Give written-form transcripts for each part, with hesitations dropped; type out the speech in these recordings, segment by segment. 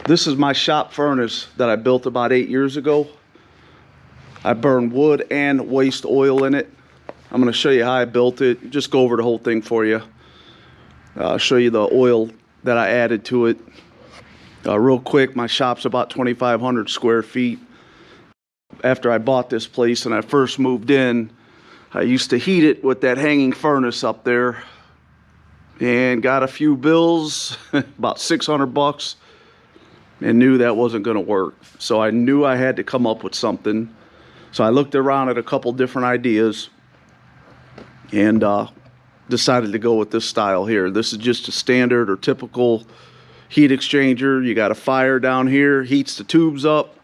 This is my shop furnace that I built about 8 years ago. I burn wood and waste oil in it. I'm going to show you how I built it. Just go over the whole thing for you. I'll show you the oil that I added to it. Real quick, my shop's about 2,500 square feet. After I bought this place and I first moved in, I used to heat it with that hanging furnace up there and got a few bills, about 600 bucks, and knew that wasn't going to work. So I knew I had to come up with something. So I looked around at a couple different ideas and decided to go with this style here. This is just a standard or typical heat exchanger. You got a fire down here, heats the tubes up.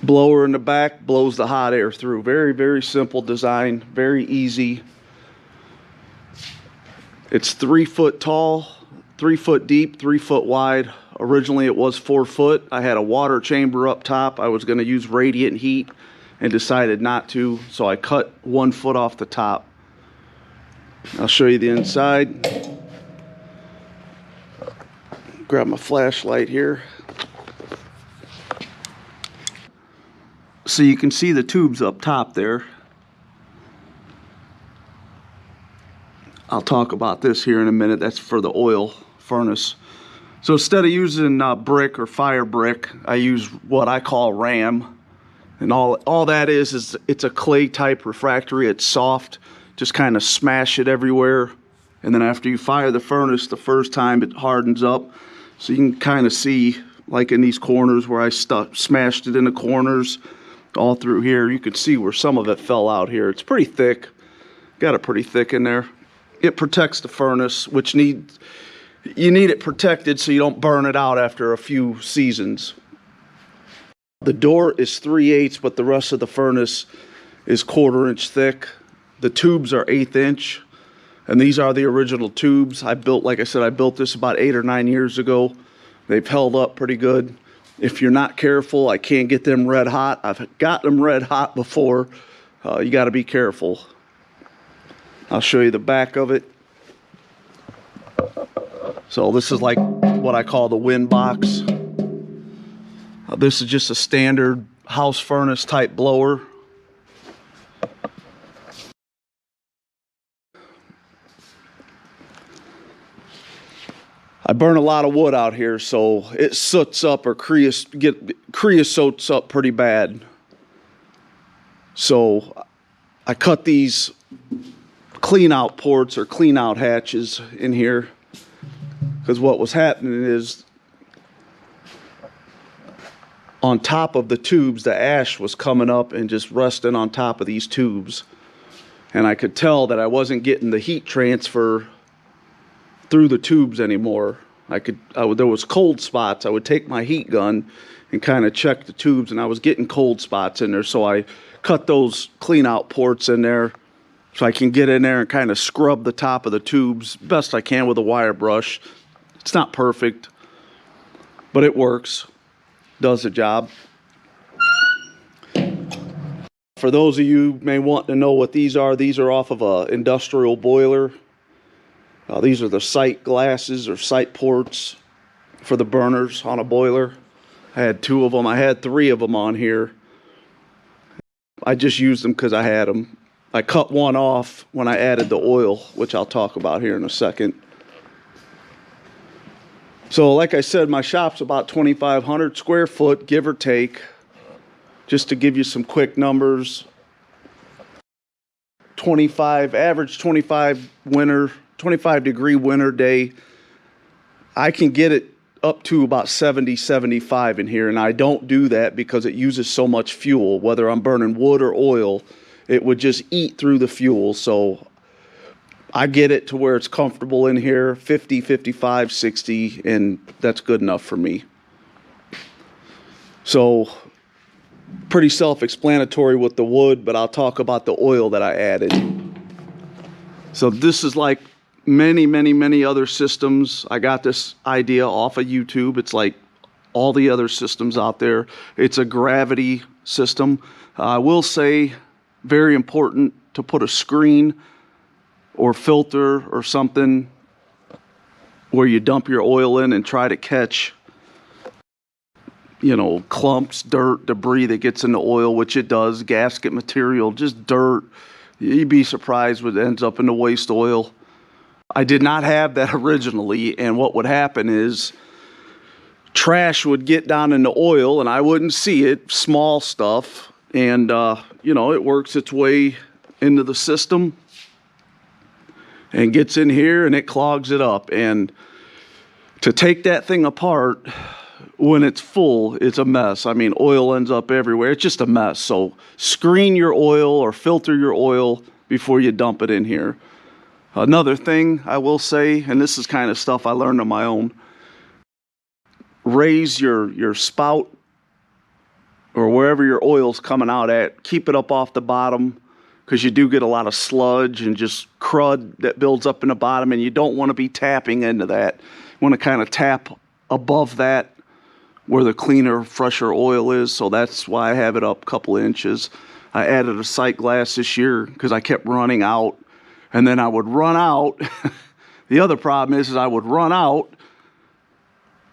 Blower in the back blows the hot air through. Very, very simple design, very easy. It's 3 foot tall, 3 foot deep, 3 foot wide. Originally it was 4 foot. I had a water chamber up top. I was going to use radiant heat and decided not to, so I cut 1 foot off the top. I'll show you the inside. Grab my flashlight here. So you can see the tubes up top there. I'll talk about this here in a minute. That's for the oil furnace. So instead of using brick or fire brick, I use what I call ram. And all that is it's a clay type refractory. It's soft. Just kind of smash it everywhere. And then after you fire the furnace the first time, it hardens up. So you can kind of see, like in these corners where I smashed it in the corners, all through here. You can see where some of it fell out here. It's pretty thick. Got it pretty thick in there. It protects the furnace, which you need it protected so you don't burn it out after a few seasons. The door is 3/8, but the rest of the furnace is 1/4 inch thick. The tubes are 1/8 inch, and these are the original tubes. Like I said, I built this about 8 or 9 years ago. They've held up pretty good. If you're not careful, I can't get them red hot. I've got them red hot before. You got to be careful. I'll show you the back of it. So this is like what I call the wind box. This is just a standard house furnace type blower. I burn a lot of wood out here, so it soots up or creosotes up pretty bad. So I cut these clean out ports or clean out hatches in here, because what was happening is on top of the tubes, the ash was coming up and just resting on top of these tubes. And I could tell that I wasn't getting the heat transfer through the tubes anymore. There was cold spots. I would take my heat gun and kind of check the tubes, and I was getting cold spots in there. So I cut those clean out ports in there so I can get in there and kind of scrub the top of the tubes best I can with a wire brush. It's not perfect, but it works. Does the job. For those of you who may want to know what these are off of an industrial boiler. These are the sight glasses or sight ports for the burners on a boiler. I had 2 of them. I had 3 of them on here. I just used them because I had them. I cut one off when I added the oil, which I'll talk about here in a second. So like I said, my shop's about 2,500 square foot, give or take. Just to give you some quick numbers. Average 25 degree winter day. I can get it up to about 70, 75 in here, and I don't do that because it uses so much fuel. Whether I'm burning wood or oil, it would just eat through the fuel. So I get it to where it's comfortable in here, 50, 55, 60, and that's good enough for me. So pretty self-explanatory with the wood, but I'll talk about the oil that I added. So this is like many other systems. I got this idea off of YouTube. It's like all the other systems out there. It's a gravity system. I will say, very important to put a screen or filter or something where you dump your oil in and try to catch, you know, clumps, dirt, debris that gets in the oil, which it does, gasket material, just dirt. You'd be surprised what ends up in the waste oil. I did not have that originally, and what would happen is trash would get down in the oil and I wouldn't see it, small stuff, and you know, it works its way into the system and gets in here and it clogs it up. And to take that thing apart when it's full, it's a mess. I mean, oil ends up everywhere. It's just a mess. So screen your oil or filter your oil before you dump it in here. Another thing I will say, and this is kind of stuff I learned on my own, raise your spout or wherever your oil's coming out at, keep it up off the bottom, because you do get a lot of sludge and just crud that builds up in the bottom, and you don't want to be tapping into that. You want to kind of tap above that where the cleaner, fresher oil is. So that's why I have it up a couple of inches. I added a sight glass this year because I kept running out, and then I would run out. The other problem is I would run out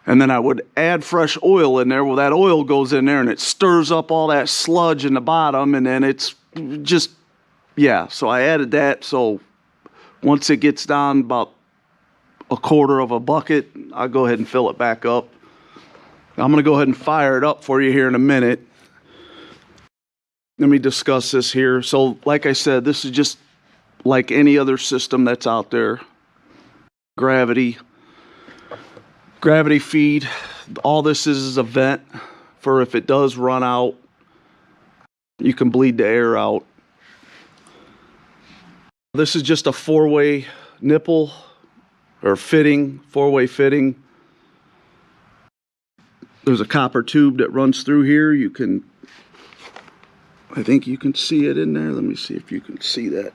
and then I would add fresh oil in there. Well, that oil goes in there and it stirs up all that sludge in the bottom, and then it's just, yeah. So I added that. So once it gets down about a quarter of a bucket, I'll go ahead and fill it back up. I'm going to go ahead and fire it up for you here in a minute. Let me discuss this here. So like I said, this is just like any other system that's out there. Gravity feed. All this is a vent for if it does run out, you can bleed the air out. This is just a four-way nipple or fitting, four-way fitting. There's a copper tube that runs through here. You can, I think you can see it in there. Let me see if you can see that.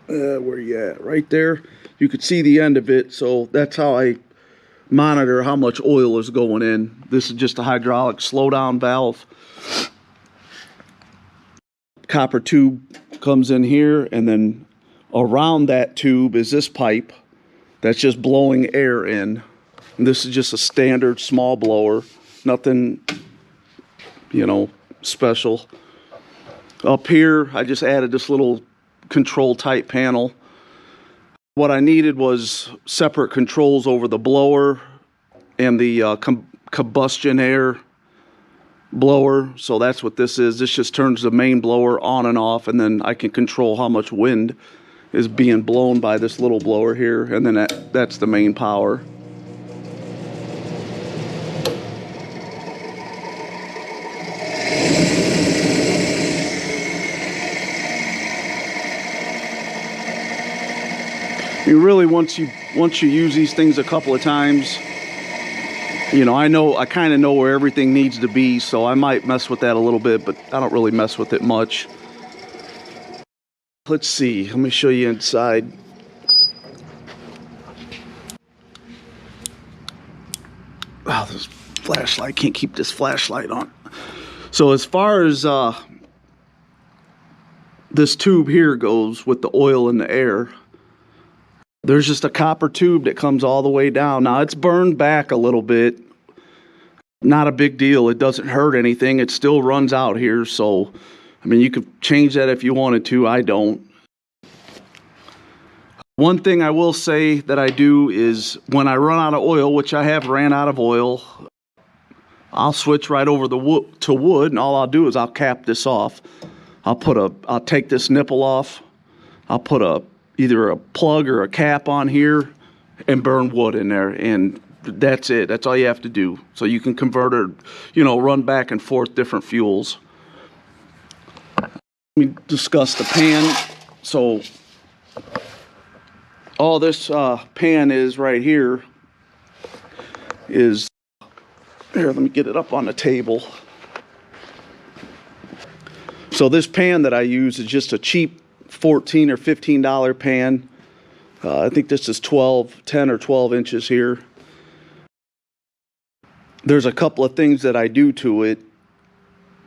Where you at? Right there. You could see the end of it. So that's how I monitor how much oil is going in. This is just a hydraulic slowdown valve. Copper tube comes in here, and then around that tube is this pipe that's just blowing air in. And this is just a standard small blower. Nothing, you know, special. Up here, I just added this little control type panel. What I needed was separate controls over the blower and the combustion air blower. So that's what this is. This just turns the main blower on and off, and then I can control how much wind is being blown by this little blower here, and then that's the main power. You really, once you use these things a couple of times, you know, I kind of know where everything needs to be, so I might mess with that a little bit, but I don't really mess with it much. Let's see, let me show you inside. Wow, this flashlight, can't keep this flashlight on. So as far as this tube here goes with the oil and the air, there's just a copper tube that comes all the way down. Now it's burned back a little bit. Not a big deal. It doesn't hurt anything. It still runs out here. So, I mean, you could change that if you wanted to. I don't. One thing I will say that I do is when I run out of oil, which I have ran out of oil, I'll switch right over to wood, and all I'll do is I'll cap this off. I'll take this nipple off. I'll put either a plug or a cap on here and burn wood in there, and that's it. That's all you have to do. So you can convert it, you know, run back and forth different fuels. Let me discuss the pan. So all this pan is right here is, here, let me get it up on the table. So this pan that I use is just a cheap $14 or $15 pan. I think this is 10 or 12 inches here. There's a couple of things that I do to it,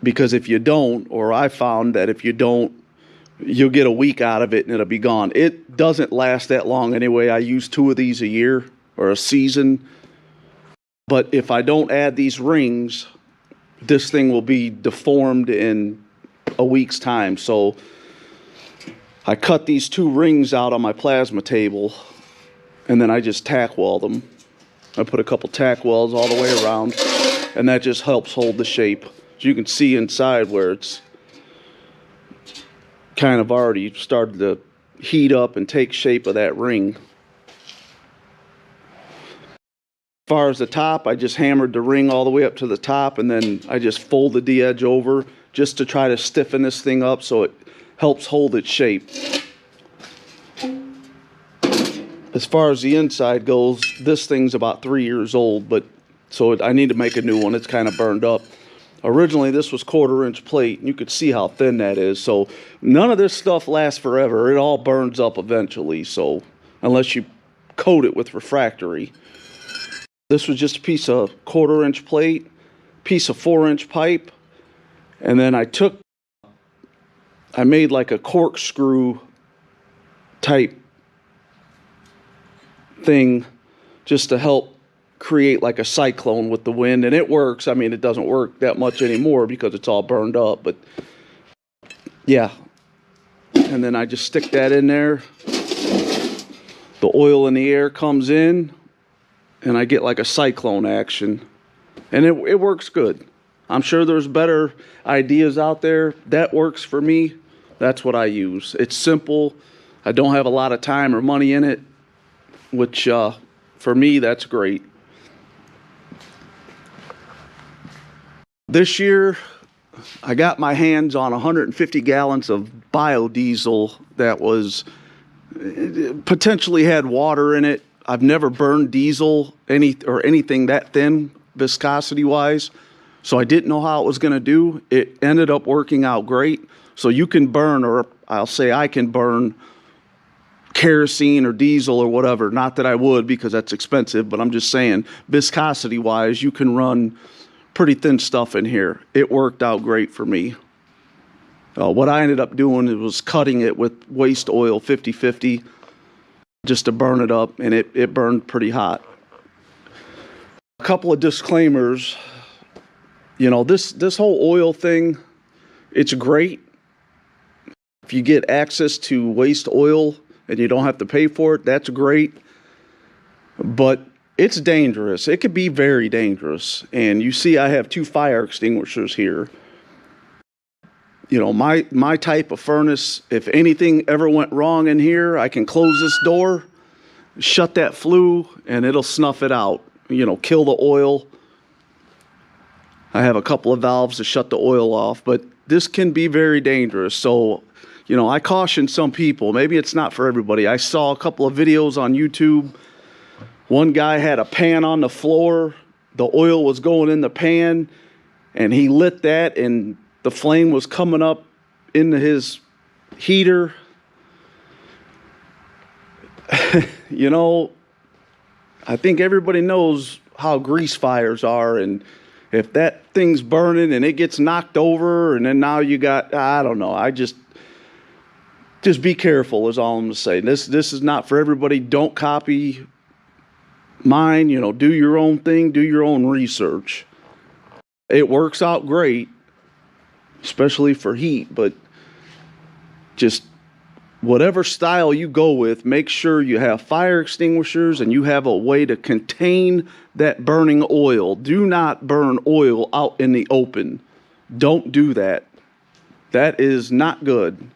because if you don't, or I found that if you don't, you'll get a week out of it and it'll be gone. It doesn't last that long anyway. I use 2 of these a year, or a season. But if I don't add these rings, this thing will be deformed in a week's time. So I cut these 2 rings out on my plasma table, and then I just tack weld them. I put a couple tack welds all the way around, and that just helps hold the shape. So you can see inside where it's kind of already started to heat up and take shape of that ring. As far as the top, I just hammered the ring all the way up to the top, and then I just folded the edge over just to try to stiffen this thing up so it helps hold its shape. As far as the inside goes, this thing's about 3 years old, but so I need to make a new one. It's kind of burned up. Originally, this was 1/4-inch plate, and you could see how thin that is. So none of this stuff lasts forever. It all burns up eventually, so unless you coat it with refractory. This was just a piece of 1/4-inch plate, piece of 4-inch pipe, and then I made like a corkscrew type thing just to help create like a cyclone with the wind, and it works. I mean, it doesn't work that much anymore because it's all burned up, but yeah. And then I just stick that in there. The oil in the air comes in, and I get like a cyclone action, and it works good. I'm sure there's better ideas out there. That works for me. That's what I use. It's simple. I don't have a lot of time or money in it, which for me, that's great. This year, I got my hands on 150 gallons of biodiesel that was potentially had water in it. I've never burned diesel anything that thin viscosity wise, so I didn't know how it was going to do. It ended up working out great. So you can burn, or I'll say I can burn kerosene or diesel or whatever. Not that I would, because that's expensive, but I'm just saying viscosity wise, you can run pretty thin stuff in here. It worked out great for me. What I ended up doing was cutting it with waste oil 50-50 just to burn it up, and it burned pretty hot. A couple of disclaimers. You know, this whole oil thing, it's great if you get access to waste oil and you don't have to pay for it. That's great, but it's dangerous. It could be very dangerous. And you see I have 2 fire extinguishers here. You know, my type of furnace, if anything ever went wrong in here, I can close this door, shut that flue, and it'll snuff it out. You know, kill the oil. I have a couple of valves to shut the oil off, but this can be very dangerous. So, you know, I caution some people. Maybe it's not for everybody. I saw a couple of videos on YouTube. One guy had a pan on the floor. The oil was going in the pan, and he lit that, and the flame was coming up into his heater. You know, I think everybody knows how grease fires are, and if that thing's burning and it gets knocked over, and then now you got, I don't know, just be careful is all I'm going to say. This is not for everybody. Don't copy mine. You know, do your own thing, do your own research. It works out great, especially for heat, but just whatever style you go with, make sure you have fire extinguishers and you have a way to contain that burning oil. Do not burn oil out in the open. Don't do that. That is not good.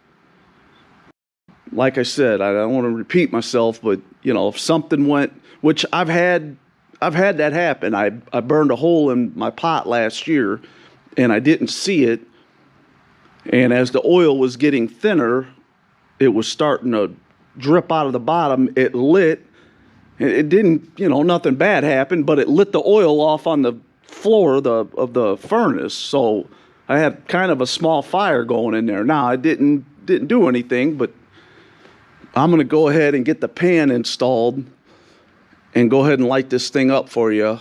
Like I said, I don't want to repeat myself, but you know, if something went, which I've had that happen. I burned a hole in my pot last year and I didn't see it. And as the oil was getting thinner, it was starting to drip out of the bottom. It lit. It didn't, you know, nothing bad happened, but it lit the oil off on the floor of the furnace. So I had kind of a small fire going in there. Now, I didn't do anything, but I'm going to go ahead and get the pan installed and go ahead and light this thing up for you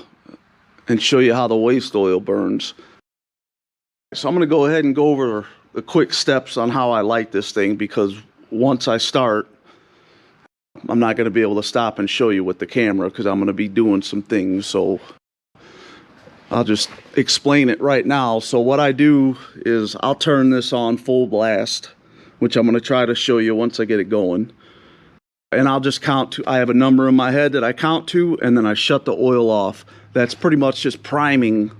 and show you how the waste oil burns. So I'm going to go ahead and go over the quick steps on how I light this thing, because once I start, I'm not going to be able to stop and show you with the camera because I'm going to be doing some things. So I'll just explain it right now. So what I do is I'll turn this on full blast, which I'm going to try to show you once I get it going. And I'll just count to, I have a number in my head that I count to, and then I shut the oil off. That's pretty much just priming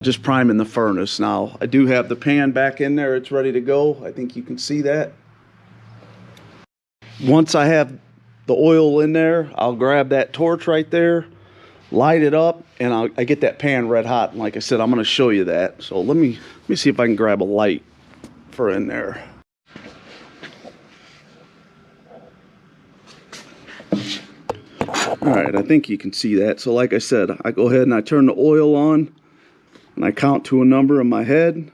the furnace. Now, I do have the pan back in there. It's ready to go. I think you can see that. Once I have the oil in there, I'll grab that torch right there, light it up, and I get that pan red hot. And like I said, I'm going to show you that. So let me see if I can grab a light for in there. All right, I think you can see that. So like I said, I go ahead and I turn the oil on, and I count to a number in my head.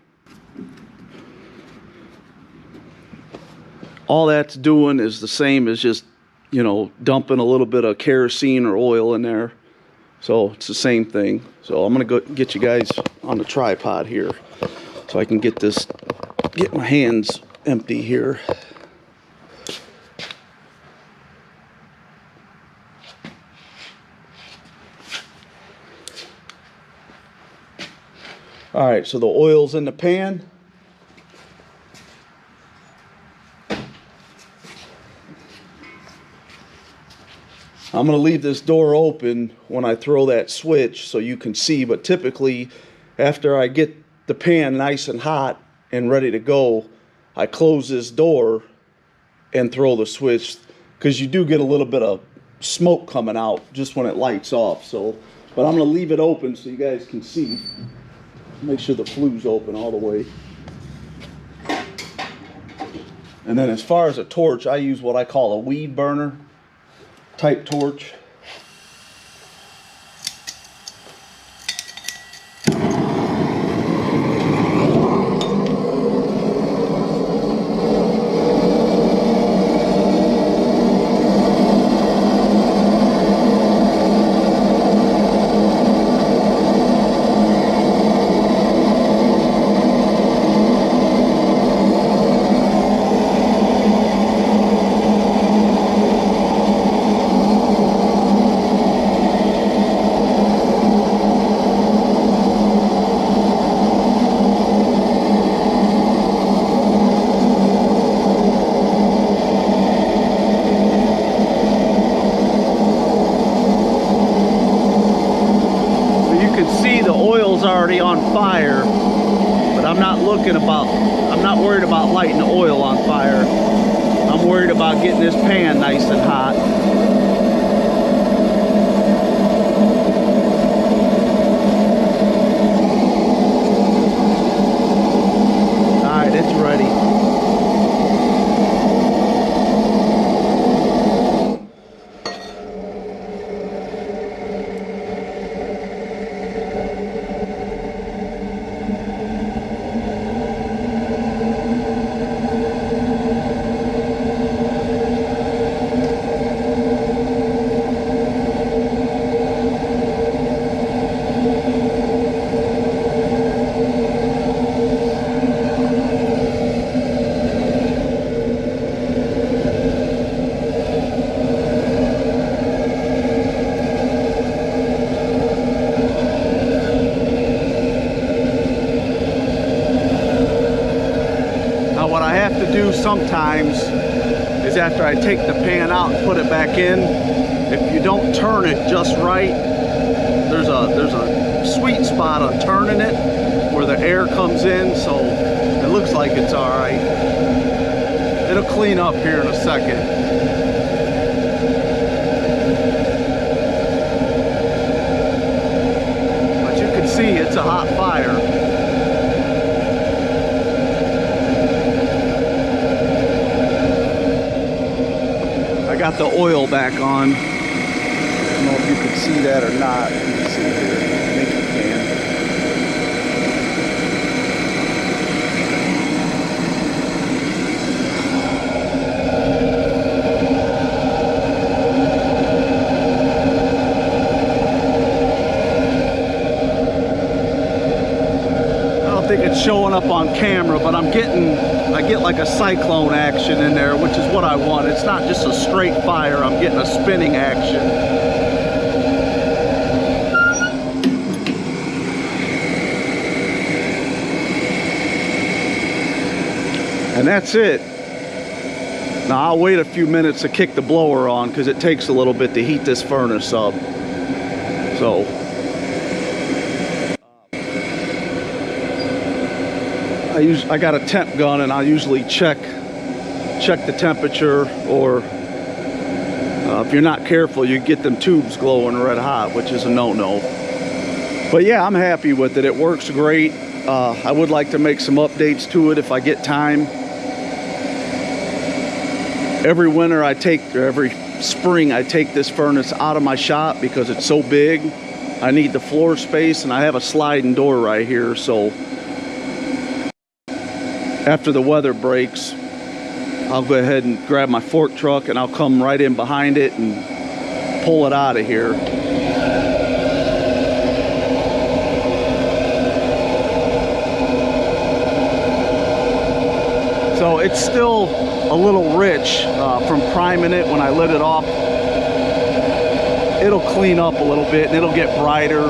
All that's doing is the same as just, you know, dumping a little bit of kerosene or oil in there. So it's the same thing. So I'm gonna go get you guys on the tripod here so I can get my hands empty here. All right, so the oil's in the pan. I'm going to leave this door open when I throw that switch so you can see, but typically after I get the pan nice and hot and ready to go, I close this door and throw the switch, because you do get a little bit of smoke coming out just when it lights off. So, but I'm going to leave it open so you guys can see. Make sure the flue's open all the way. And then as far as a torch, I use what I call a weed burner type torch. Already on fire, but I'm not worried about lighting the oil on fire. I'm worried about getting this pan nice and hot. All right, it's ready. What I have to do sometimes is after I take the pan out and put it back in, if you don't turn it just right, there's a sweet spot on turning it where the air comes in, so it looks like it's all right. It'll clean up here in a second. But you can see it's a hot fire. I got the oil back on. I don't know if you can see that or not. Let me see here. I think you can. I don't think it's showing up on camera, but I get like a cyclone action in there, which is what I want. It's not just a straight fire, I'm getting a spinning action. And that's it. Now I'll wait a few minutes to kick the blower on because it takes a little bit to heat this furnace up. So I got a temp gun, and I'll usually check the temperature, or if you're not careful, you get them tubes glowing red hot, which is a no-no. But yeah, I'm happy with it. It works great. I would like to make some updates to it if I get time. Every winter every spring I take this furnace out of my shop because it's so big. I need the floor space, and I have a sliding door right here, so after the weather breaks, I'll go ahead and grab my fork truck and I'll come right in behind it and pull it out of here. So it's still a little rich from priming it. When I lit it off, it'll clean up a little bit and it'll get brighter.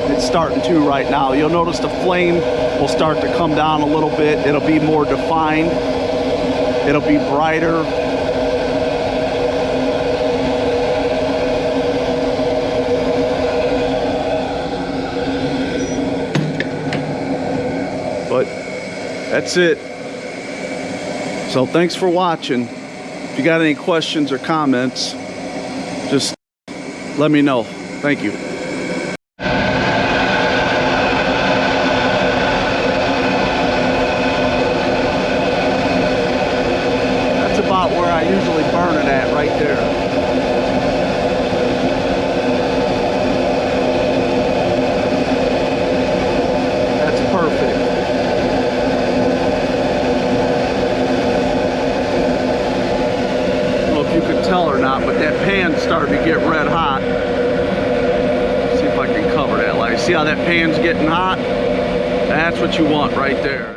It's starting to right now. You'll notice the flame will start to come down a little bit. It'll be more defined. It'll be brighter. But that's it. So thanks for watching. If you got any questions or comments, just let me know. Thank you. Where I usually burn it at, right there. That's perfect. I don't know if you can tell or not, but that pan's starting to get red hot. Let's see if I can cover that light. See how that pan's getting hot? That's what you want right there.